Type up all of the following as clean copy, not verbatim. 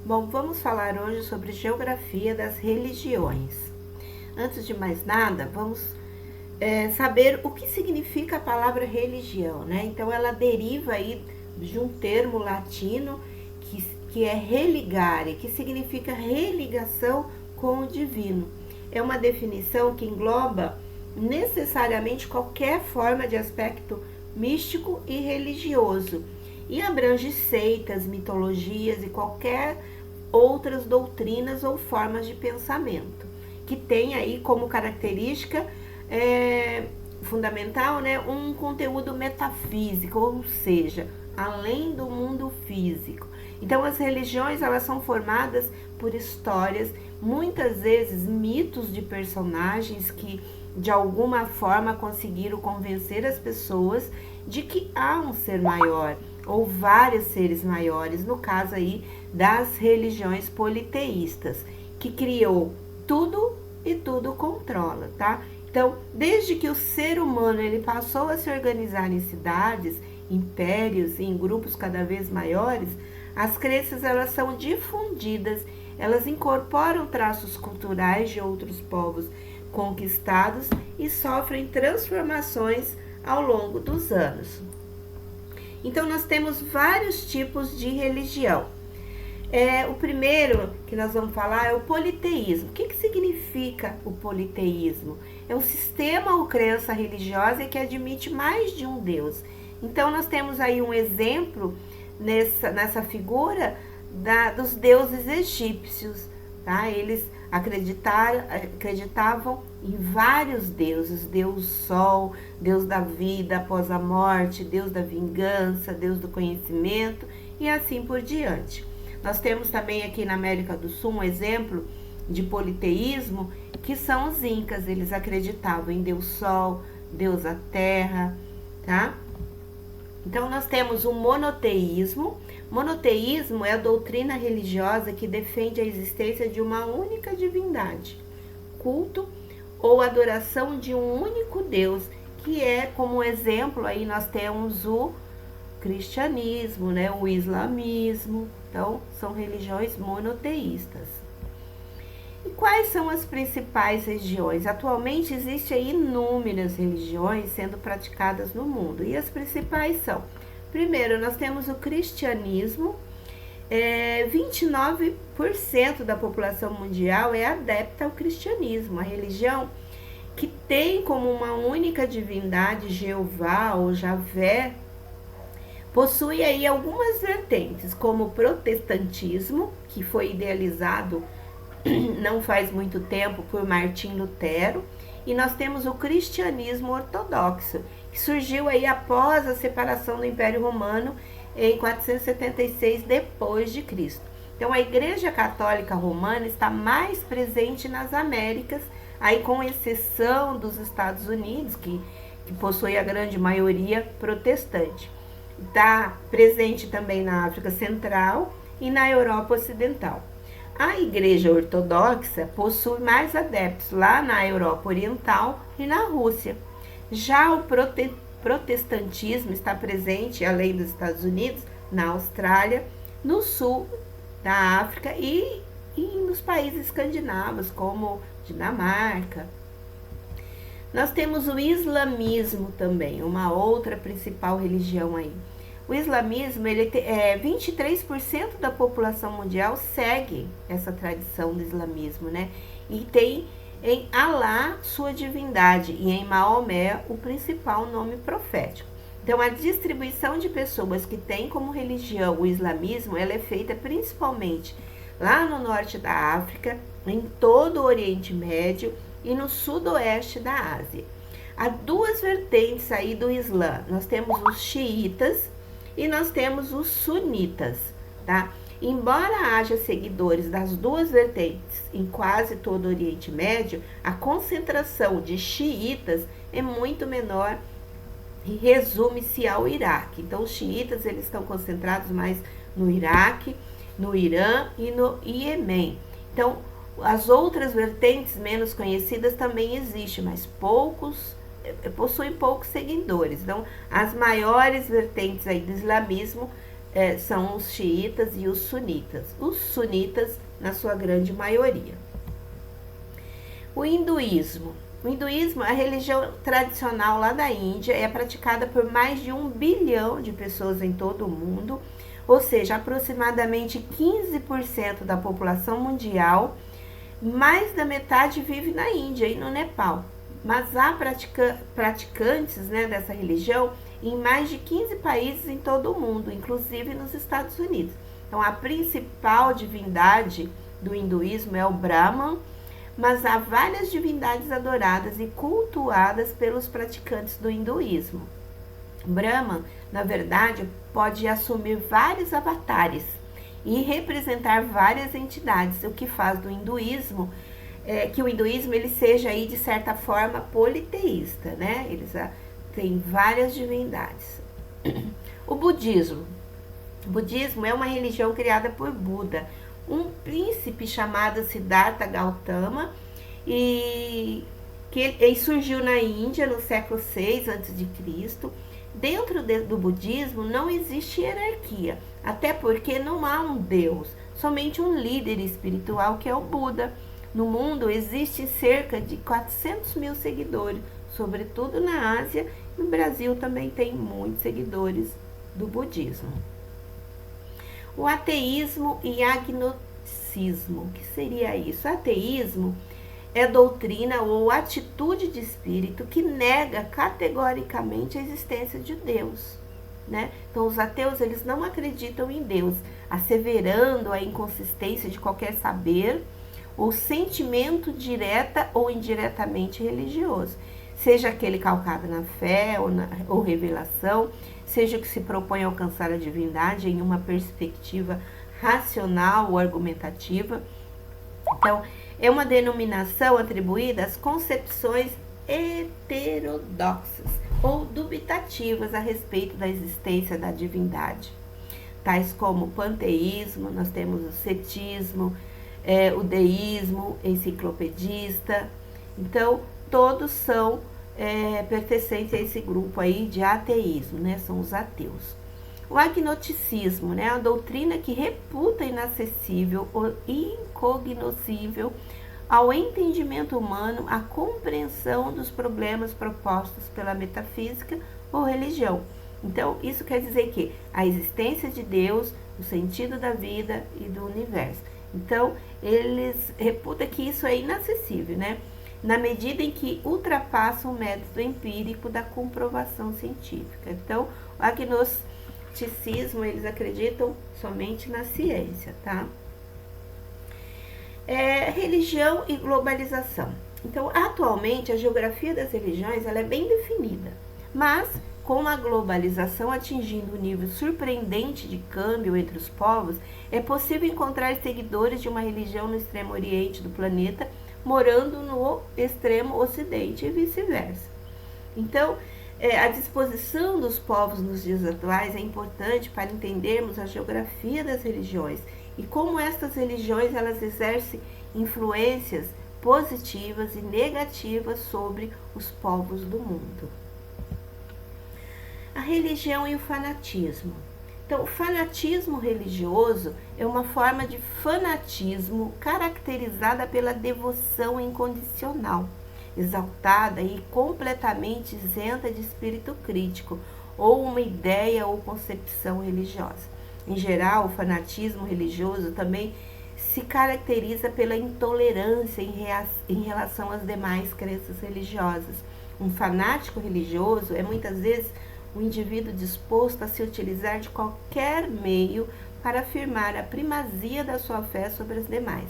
Bom, vamos falar hoje sobre geografia das religiões. Antes de mais nada, vamos saber o que significa a palavra religião, né? Então, ela deriva aí de um termo latino que é religare, que significa religação com o divino. É uma definição que engloba necessariamente qualquer forma de aspecto místico e religioso e abrange seitas, mitologias e qualquer outras doutrinas ou formas de pensamento, que tem aí como característica fundamental, né, um conteúdo metafísico, ou seja, além do mundo físico. Então, as religiões, elas são formadas por histórias, muitas vezes mitos de personagens que de alguma forma conseguiram convencer as pessoas de que há um ser maior ou vários seres maiores, no caso aí das religiões politeístas, que criou tudo e tudo controla, tá? Então, desde que o ser humano ele passou a se organizar em cidades, impérios, em grupos cada vez maiores, as crenças elas são difundidas, elas incorporam traços culturais de outros povos conquistados e sofrem transformações ao longo dos anos. Então, nós temos vários tipos de religião. O primeiro que nós vamos falar é o politeísmo. O que significa o politeísmo? É um sistema ou crença religiosa que admite mais de um Deus. Então, nós temos aí um exemplo nessa figura dos deuses egípcios. Tá? Eles acreditavam em vários deuses: Deus Sol, Deus da vida após a morte, Deus da vingança, Deus do conhecimento e assim por diante. Nós temos também aqui na América do Sul um exemplo de politeísmo, que são os incas. Eles acreditavam em Deus Sol, Deus a Terra, tá? Então, nós temos o monoteísmo. Monoteísmo é a doutrina religiosa que defende a existência de uma única divindade, culto ou adoração de um único Deus, que é, como exemplo, aí nós temos o cristianismo, né, o islamismo. Então, são religiões monoteístas. E quais são as principais religiões? Atualmente existem inúmeras religiões sendo praticadas no mundo. E as principais são: primeiro, nós temos o cristianismo. 29% da população mundial é adepta ao cristianismo, a religião que tem como uma única divindade Jeová ou Javé. Possui aí algumas vertentes, como o protestantismo, que foi idealizado não faz muito tempo por Martim Lutero, e nós temos o cristianismo ortodoxo, que surgiu aí após a separação do Império Romano em 476 depois de Cristo. Então, a Igreja Católica Romana está mais presente nas Américas, aí com exceção dos Estados Unidos, que possui a grande maioria protestante. Está presente também na África Central e na Europa Ocidental. A Igreja Ortodoxa possui mais adeptos lá na Europa Oriental e na Rússia. Já o protestantismo está presente, além dos Estados Unidos, na Austrália, no sul da África e nos países escandinavos, como Dinamarca. Nós temos o islamismo também, uma outra principal religião aí. O islamismo, 23% da população mundial segue essa tradição do islamismo, né? E tem em Alá sua divindade e em Maomé o principal nome profético. Então, a distribuição de pessoas que têm como religião o islamismo, ela é feita principalmente lá no norte da África, em todo o Oriente Médio e no sudoeste da Ásia. Há duas vertentes aí do Islã. Nós temos os xiitas e nós temos os sunitas, tá? Embora haja seguidores das duas vertentes em quase todo o Oriente Médio, a concentração de xiitas é muito menor e resume-se ao Iraque. Então, os xiitas eles estão concentrados mais no Iraque, no Irã e no Iêmen. Então, as outras vertentes menos conhecidas também existem, mas possuem poucos seguidores. Então, as maiores vertentes aí do islamismo são os xiitas e os sunitas. Os sunitas, na sua grande maioria. O hinduísmo. O hinduísmo, a religião tradicional lá da Índia, é praticada por mais de 1 bilhão de pessoas em todo o mundo, ou seja, aproximadamente 15% da população mundial. Mais da metade vive na Índia e no Nepal. Mas há praticantes, né, dessa religião em mais de 15 países em todo o mundo, inclusive nos Estados Unidos. Então, a principal divindade do hinduísmo é o Brahman, mas há várias divindades adoradas e cultuadas pelos praticantes do hinduísmo. Brahman, na verdade, pode assumir vários avatares e representar várias entidades, o que faz do hinduísmo, que o hinduísmo ele seja aí, de certa forma, politeísta, né? Eles têm várias divindades. O budismo. O budismo é uma religião criada por Buda, um príncipe chamado Siddhartha Gautama, e que surgiu na Índia no século VI a.C. Dentro do budismo não existe hierarquia, até porque não há um Deus, somente um líder espiritual que é o Buda. No mundo existem cerca de 400 mil seguidores, sobretudo na Ásia, e no Brasil também tem muitos seguidores do budismo. O ateísmo e agnosticismo. O que seria isso? Ateísmo é doutrina ou atitude de espírito que nega categoricamente a existência de Deus, né? Então, os ateus, eles não acreditam em Deus, asseverando a inconsistência de qualquer saber ou sentimento direta ou indiretamente religioso, seja aquele calcado na fé ou revelação, seja que se propõe a alcançar a divindade em uma perspectiva racional ou argumentativa. Então, é uma denominação atribuída às concepções heterodoxas ou dubitativas a respeito da existência da divindade, tais como o panteísmo, nós temos o cetismo, o deísmo enciclopedista. Então, todos são pertencentes a esse grupo aí de ateísmo, né? São os ateus. O agnosticismo, né? A doutrina que reputa inacessível ou incognoscível ao entendimento humano a compreensão dos problemas propostos pela metafísica ou religião. Então, isso quer dizer que a existência de Deus, o sentido da vida e do universo. Então, eles reputam que isso é inacessível, né? Na medida em que ultrapassa o método empírico da comprovação científica. Então, o agnosticismo, eles acreditam somente na ciência, tá? Religião e globalização. Então, atualmente, a geografia das religiões ela é bem definida, mas com a globalização atingindo um nível surpreendente de câmbio entre os povos, é possível encontrar seguidores de uma religião no extremo oriente do planeta morando no extremo ocidente e vice-versa. Então, a disposição dos povos nos dias atuais é importante para entendermos a geografia das religiões e como estas religiões elas exercem influências positivas e negativas sobre os povos do mundo. A religião e o fanatismo. Então, o fanatismo religioso é uma forma de fanatismo caracterizada pela devoção incondicional, exaltada e completamente isenta de espírito crítico ou uma ideia ou concepção religiosa. Em geral, o fanatismo religioso também se caracteriza pela intolerância em relação às demais crenças religiosas. Um fanático religioso é muitas vezes um indivíduo disposto a se utilizar de qualquer meio para afirmar a primazia da sua fé sobre as demais.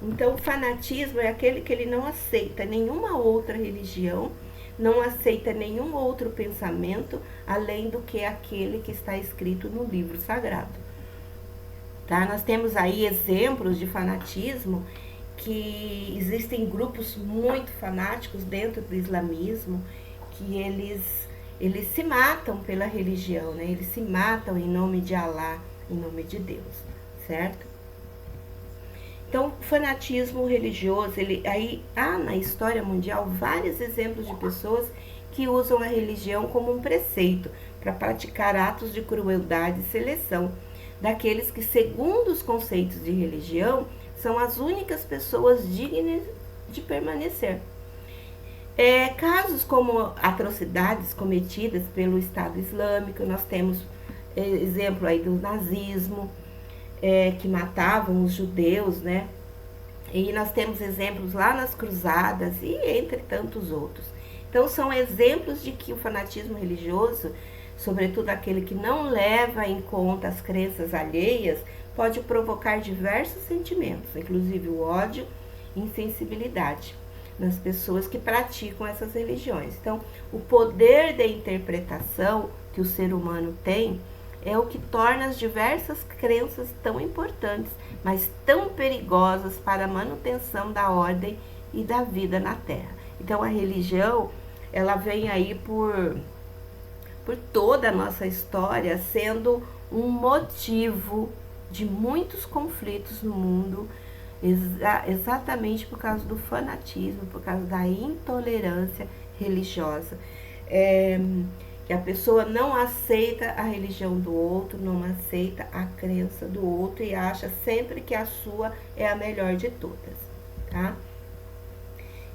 Então, o fanatismo é aquele que ele não aceita nenhuma outra religião, não aceita nenhum outro pensamento, além do que aquele que está escrito no livro sagrado. Tá? Nós temos aí exemplos de fanatismo, que existem grupos muito fanáticos dentro do islamismo, que eles se matam pela religião, né? Eles se matam em nome de Alá, em nome de Deus, certo? Então, o fanatismo religioso, aí há na história mundial vários exemplos de pessoas que usam a religião como um preceito para praticar atos de crueldade e seleção, daqueles que, segundo os conceitos de religião, são as únicas pessoas dignas de permanecer. Casos como atrocidades cometidas pelo Estado Islâmico, nós temos exemplo aí do nazismo, que matavam os judeus, né? E nós temos exemplos lá nas cruzadas e entre tantos outros. Então são exemplos de que o fanatismo religioso, sobretudo aquele que não leva em conta as crenças alheias, pode provocar diversos sentimentos, inclusive o ódio e insensibilidade nas pessoas que praticam essas religiões. Então, o poder de interpretação que o ser humano tem é o que torna as diversas crenças tão importantes, mas tão perigosas para a manutenção da ordem e da vida na Terra. Então, a religião, ela vem aí por toda a nossa história sendo um motivo de muitos conflitos no mundo, exatamente por causa do fanatismo, por causa da intolerância religiosa. Que a pessoa não aceita a religião do outro, não aceita a crença do outro e acha sempre que a sua é a melhor de todas, tá?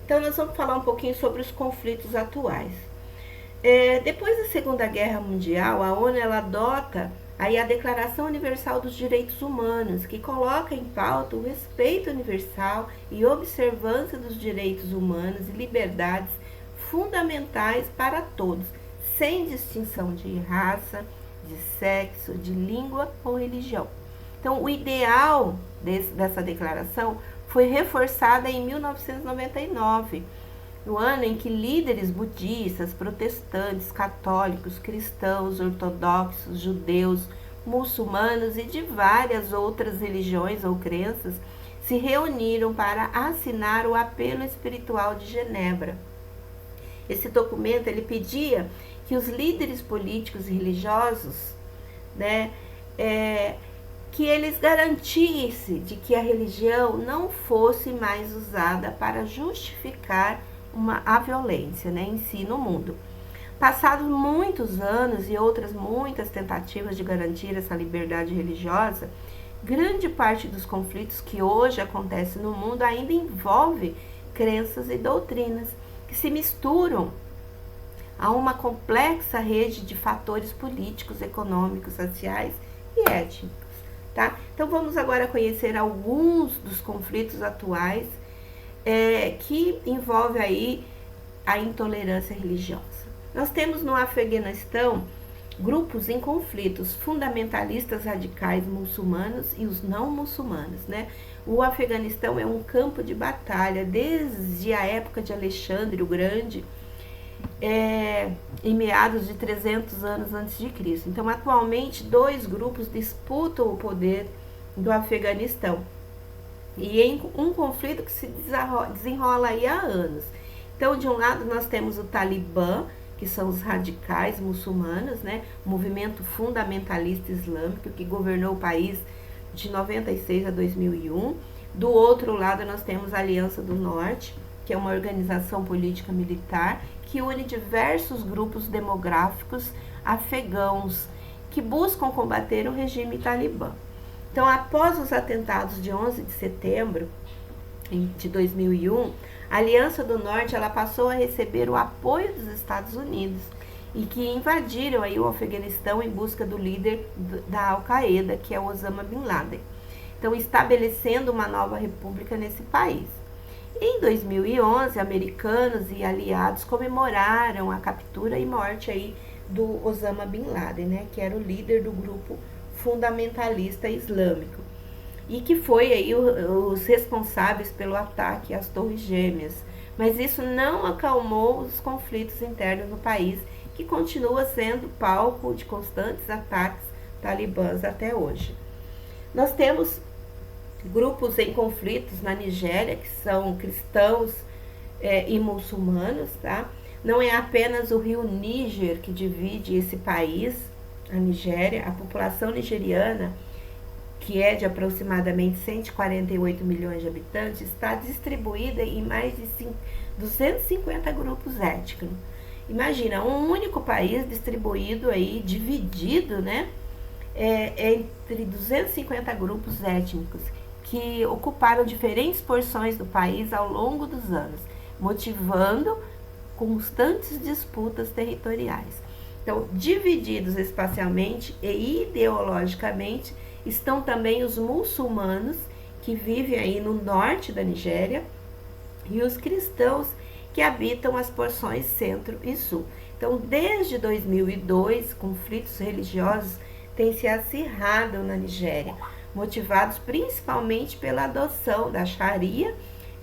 Então, nós vamos falar um pouquinho sobre os conflitos atuais. Depois da Segunda Guerra Mundial, a ONU ela adota aí a Declaração Universal dos Direitos Humanos, que coloca em pauta o respeito universal e observância dos direitos humanos e liberdades fundamentais para todos, sem distinção de raça, de sexo, de língua ou religião. Então, o ideal dessa declaração foi reforçada em 1999, no ano em que líderes budistas, protestantes, católicos, cristãos, ortodoxos, judeus, muçulmanos e de várias outras religiões ou crenças se reuniram para assinar o Apelo Espiritual de Genebra. Esse documento ele pedia que os líderes políticos e religiosos, né, que eles garantissem de que a religião não fosse mais usada para justificar a violência, né, em si no mundo. Passados muitos anos e outras muitas tentativas de garantir essa liberdade religiosa, grande parte dos conflitos que hoje acontecem no mundo ainda envolve crenças e doutrinas que se misturam a uma complexa rede de fatores políticos, econômicos, sociais e étnicos, tá? Então vamos agora conhecer alguns dos conflitos atuais que envolve aí a intolerância religiosa. Nós temos no Afeganistão grupos em conflitos, fundamentalistas radicais muçulmanos e os não muçulmanos, né? O Afeganistão é um campo de batalha desde a época de Alexandre o Grande, em meados de 300 anos antes de Cristo. Então, atualmente, dois grupos disputam o poder do Afeganistão. E em um conflito que se desenrola aí há anos. Então, de um lado, nós temos o Talibã, que são os radicais muçulmanos, né? O movimento fundamentalista islâmico que governou o país de 96 a 2001. Do outro lado, nós temos a Aliança do Norte, que é uma organização política militar que une diversos grupos demográficos afegãos que buscam combater o regime talibã. Então, após os atentados de 11 de setembro de 2001, a Aliança do Norte ela passou a receber o apoio dos Estados Unidos e que invadiram aí o Afeganistão em busca do líder da Al-Qaeda, que é o Osama Bin Laden. Então, estabelecendo uma nova república nesse país. Em 2011, americanos e aliados comemoraram a captura e morte aí do Osama Bin Laden, né, que era o líder do grupo fundamentalista islâmico e que foi aí os responsáveis pelo ataque às Torres Gêmeas. Mas isso não acalmou os conflitos internos no país, que continua sendo palco de constantes ataques talibãs até hoje. Nós temos grupos em conflitos na Nigéria, que são cristãos e muçulmanos, tá? Não é apenas o rio Níger que divide esse país, a Nigéria. A população nigeriana, que é de aproximadamente 148 milhões de habitantes, está distribuída em mais de 250 grupos étnicos. Imagina, um único país distribuído aí, dividido, né, entre 250 grupos étnicos que ocuparam diferentes porções do país ao longo dos anos, motivando constantes disputas territoriais. Então, divididos espacialmente e ideologicamente, estão também os muçulmanos, que vivem aí no norte da Nigéria, e os cristãos, que habitam as porções centro e sul. Então, desde 2002, conflitos religiosos têm se acirrado na Nigéria, motivados principalmente pela adoção da Sharia,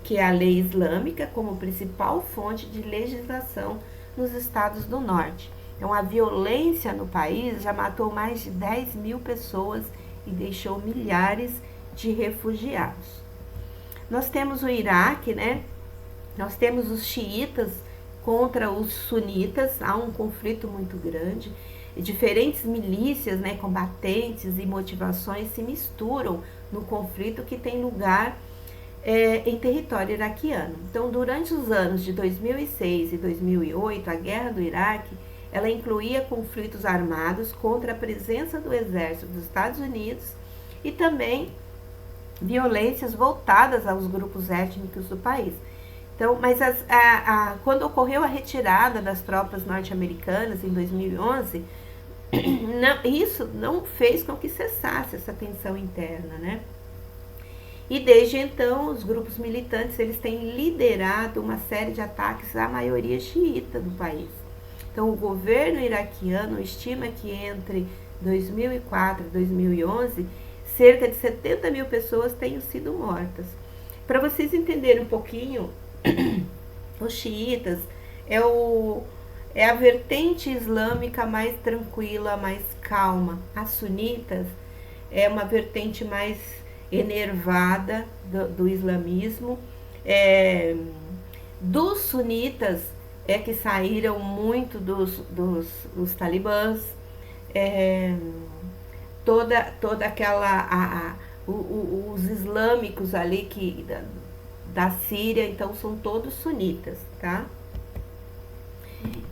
que é a lei islâmica, como principal fonte de legislação nos estados do norte. Então, a violência no país já matou mais de 10 mil pessoas e deixou milhares de refugiados. Nós temos o Iraque, né? Nós temos os xiitas contra os sunitas, há um conflito muito grande. E diferentes milícias, né, combatentes e motivações se misturam no conflito que tem lugar em território iraquiano. Então, durante os anos de 2006 e 2008, a guerra do Iraque, ela incluía conflitos armados contra a presença do exército dos Estados Unidos e também violências voltadas aos grupos étnicos do país. Então, mas quando ocorreu a retirada das tropas norte-americanas em 2011, isso não fez com que cessasse essa tensão interna, né? E desde então, os grupos militantes eles têm liderado uma série de ataques à maioria xiita do país. Então, o governo iraquiano estima que entre 2004 e 2011, cerca de 70 mil pessoas tenham sido mortas. Para vocês entenderem um pouquinho, os xiitas é a vertente islâmica mais tranquila, mais calma. As sunitas é uma vertente mais enervada do islamismo. Dos sunitas é que saíram muito dos talibãs, toda aquela os islâmicos ali da Síria, então são todos sunitas, tá?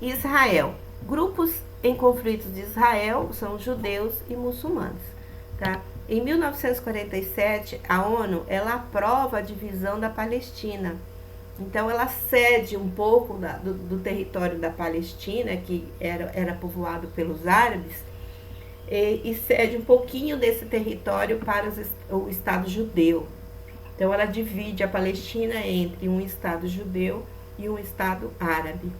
Israel, grupos em conflitos de Israel são judeus e muçulmanos, tá? Em 1947, a ONU ela aprova a divisão da Palestina. Então, ela cede um pouco do território da Palestina, que era povoado pelos árabes, e cede um pouquinho desse território para o Estado judeu. Então, ela divide a Palestina entre um Estado judeu e um Estado árabe.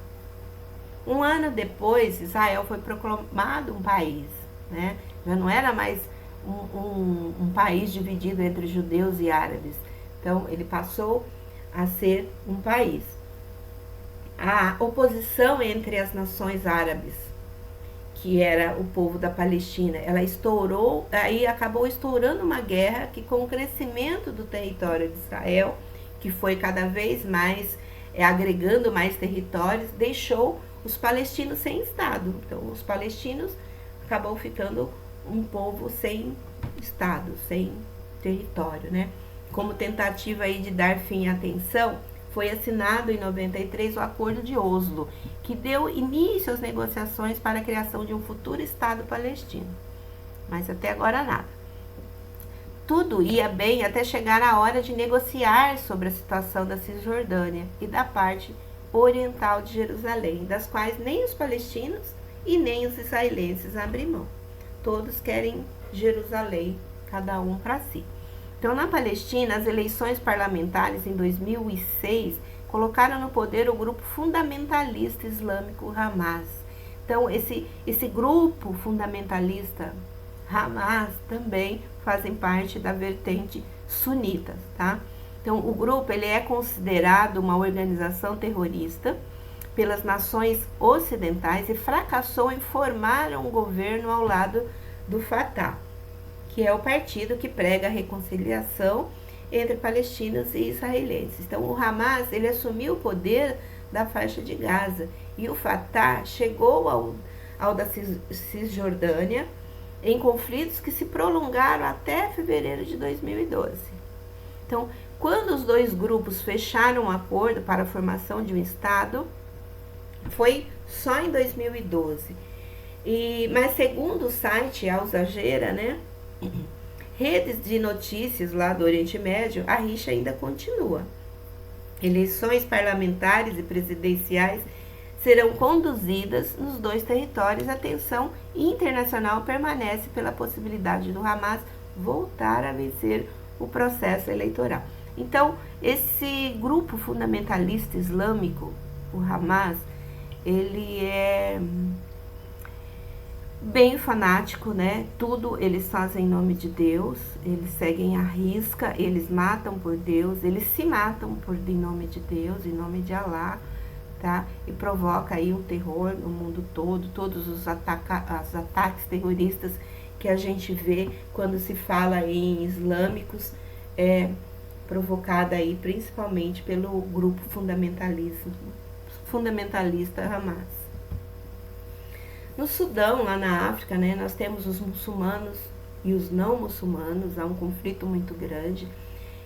Um ano depois, Israel foi proclamado um país, né? Já não era mais um país dividido entre judeus e árabes. Então, ele passou a ser um país. A oposição entre as nações árabes, que era o povo da Palestina, ela estourou, aí acabou estourando uma guerra que, com o crescimento do território de Israel, que foi cada vez mais agregando mais territórios, deixou os palestinos sem Estado. Então, os palestinos acabou ficando um povo sem Estado, sem território, né? Como tentativa aí de dar fim à tensão, foi assinado em 93 o Acordo de Oslo, que deu início às negociações para a criação de um futuro Estado palestino. Mas até agora nada. Tudo ia bem até chegar a hora de negociar sobre a situação da Cisjordânia e da parte oriental de Jerusalém, das quais nem os palestinos e nem os israelenses abrem mão. Todos querem Jerusalém, cada um para si. Então, na Palestina, as eleições parlamentares em 2006 colocaram no poder o grupo fundamentalista islâmico Hamas. Então, esse grupo fundamentalista Hamas também fazem parte da vertente sunita, tá? Então, o grupo ele é considerado uma organização terrorista pelas nações ocidentais e fracassou em formar um governo ao lado do Fatah, que é o partido que prega a reconciliação entre palestinos e israelenses. Então, o Hamas ele assumiu o poder da faixa de Gaza e o Fatah chegou ao da Cisjordânia em conflitos que se prolongaram até fevereiro de 2012. Então, quando os dois grupos fecharam um acordo para a formação de um Estado, foi só em 2012. Mas segundo o site Al Jazeera, né, redes de notícias lá do Oriente Médio, a rixa ainda continua. Eleições parlamentares e presidenciais serão conduzidas nos dois territórios. A tensão internacional permanece pela possibilidade do Hamas voltar a vencer o processo eleitoral. Então, esse grupo fundamentalista islâmico, o Hamas, ele é bem fanático, né? Tudo eles fazem em nome de Deus, eles seguem à risca, eles matam por Deus, eles se matam em nome de Deus, em nome de Alá, tá? E provoca aí um terror no mundo todo, todos os ataques terroristas que a gente vê quando se fala em islâmicos, provocada aí principalmente pelo grupo fundamentalista Hamas. No Sudão, lá na África, né, nós temos os muçulmanos e os não muçulmanos. Há um conflito muito grande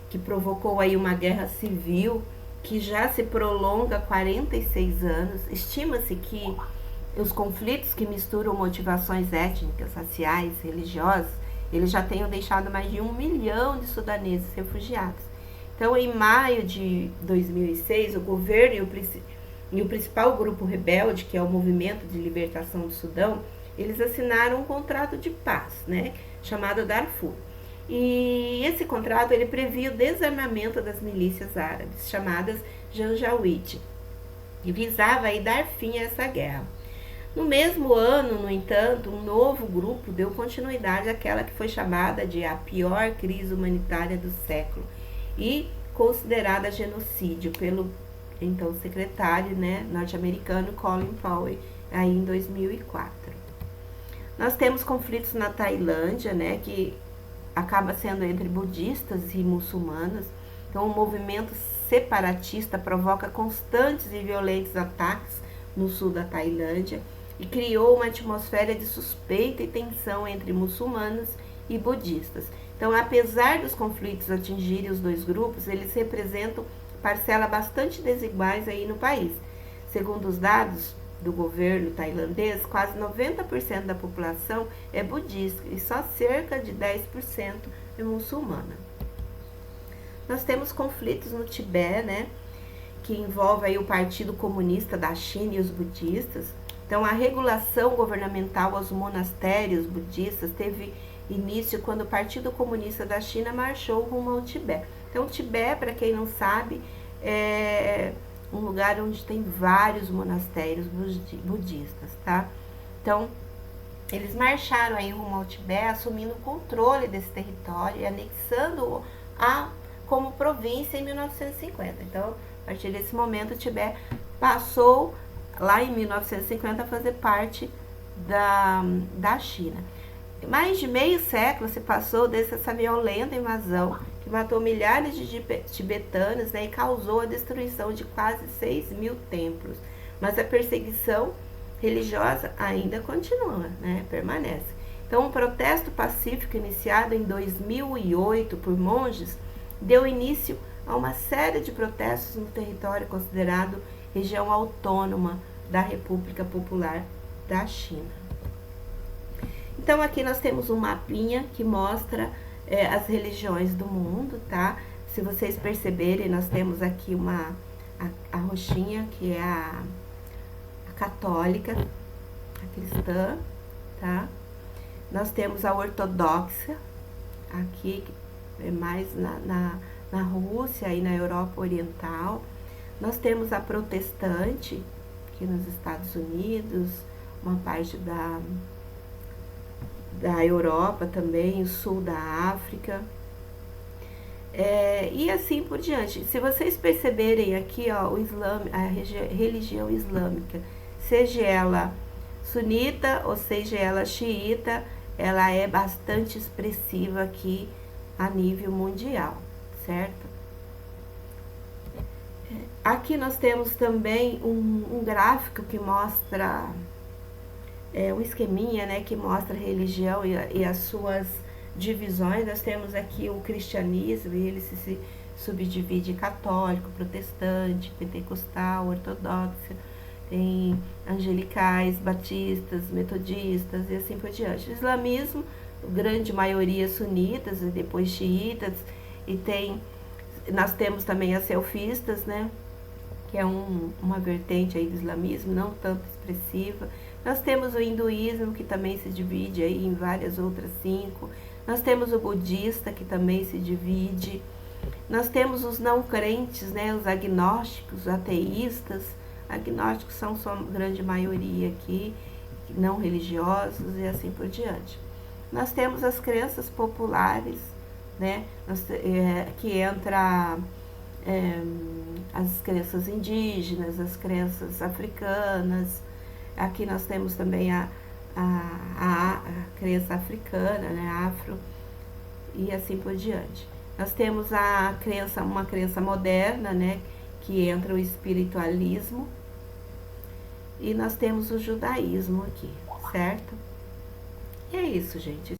que provocou aí uma guerra civil que já se prolonga há 46 anos. Estima-se que os conflitos que misturam motivações étnicas, raciais, religiosas, eles já tenham deixado mais de 1 milhão de sudaneses refugiados. Então, em maio de 2006, o governo e o principal grupo rebelde, que é o Movimento de Libertação do Sudão, eles assinaram um contrato de paz, né, chamado Darfur. E esse contrato ele previa o desarmamento das milícias árabes, chamadas Janjaweed, e visava aí dar fim a essa guerra. No mesmo ano, no entanto, um novo grupo deu continuidade àquela que foi chamada de a pior crise humanitária do século e considerada genocídio pelo então secretário, né, norte-americano Colin Powell, aí em 2004. Nós temos conflitos na Tailândia, né, que acaba sendo entre budistas e muçulmanos. Então, o movimento separatista provoca constantes e violentos ataques no sul da Tailândia e criou uma atmosfera de suspeita e tensão entre muçulmanos e budistas. Então, apesar dos conflitos atingirem os dois grupos, eles representam parcelas bastante desiguais aí no país. Segundo os dados do governo tailandês, quase 90% da população é budista e só cerca de 10% é muçulmana. Nós temos conflitos no Tibete, né, que envolve aí o Partido Comunista da China e os budistas. Então, a regulação governamental aos monastérios budistas teve início quando o Partido Comunista da China marchou rumo ao Tibete. Então, o Tibete, para quem não sabe, é um lugar onde tem vários monastérios budistas, tá? Então, eles marcharam aí rumo ao Tibete, assumindo o controle desse território e anexando-o como província em 1950. Então, a partir desse momento, o Tibete passou, lá em 1950, a fazer parte da China. Mais de meio século se passou dessa violenta invasão que matou milhares de tibetanos, né, e causou a destruição de quase 6 mil templos. Mas a perseguição religiosa ainda continua, né, permanece. Então, um protesto pacífico iniciado em 2008 por monges deu início a uma série de protestos no território considerado região autônoma da República Popular da China. Então, aqui nós temos um mapinha que mostra as religiões do mundo, tá? Se vocês perceberem, nós temos aqui a roxinha, que é a católica, a cristã, tá? Nós temos a ortodoxa, aqui, que é mais na Rússia e na Europa Oriental. Nós temos a protestante, aqui nos Estados Unidos, uma parte da Europa também, o sul da África, e assim por diante. Se vocês perceberem aqui, ó, a religião islâmica, seja ela sunita ou seja ela xiita, ela é bastante expressiva aqui a nível mundial, certo? Aqui nós temos também um gráfico que mostra um esqueminha, né, que mostra a religião e as suas divisões. Nós temos aqui o cristianismo, e ele se subdivide em católico, protestante, pentecostal, ortodoxo, tem angelicais, batistas, metodistas e assim por diante. O islamismo, grande maioria sunitas e depois xiitas, e nós temos também as selfistas, né, que é uma vertente aí do islamismo, não tanto expressiva. Nós temos o hinduísmo, que também se divide aí em várias outras 5. Nós temos o budista, que também se divide. Nós temos os não crentes, né, os agnósticos, os ateístas. Agnósticos são sua grande maioria aqui, não religiosos e assim por diante. Nós temos as crenças populares, né, que entra as crenças indígenas, as crenças africanas. Aqui nós temos também a crença africana, né, afro, e assim por diante. Nós temos uma crença moderna, né, que entra o espiritualismo, e nós temos o judaísmo aqui, certo? E é isso, gente.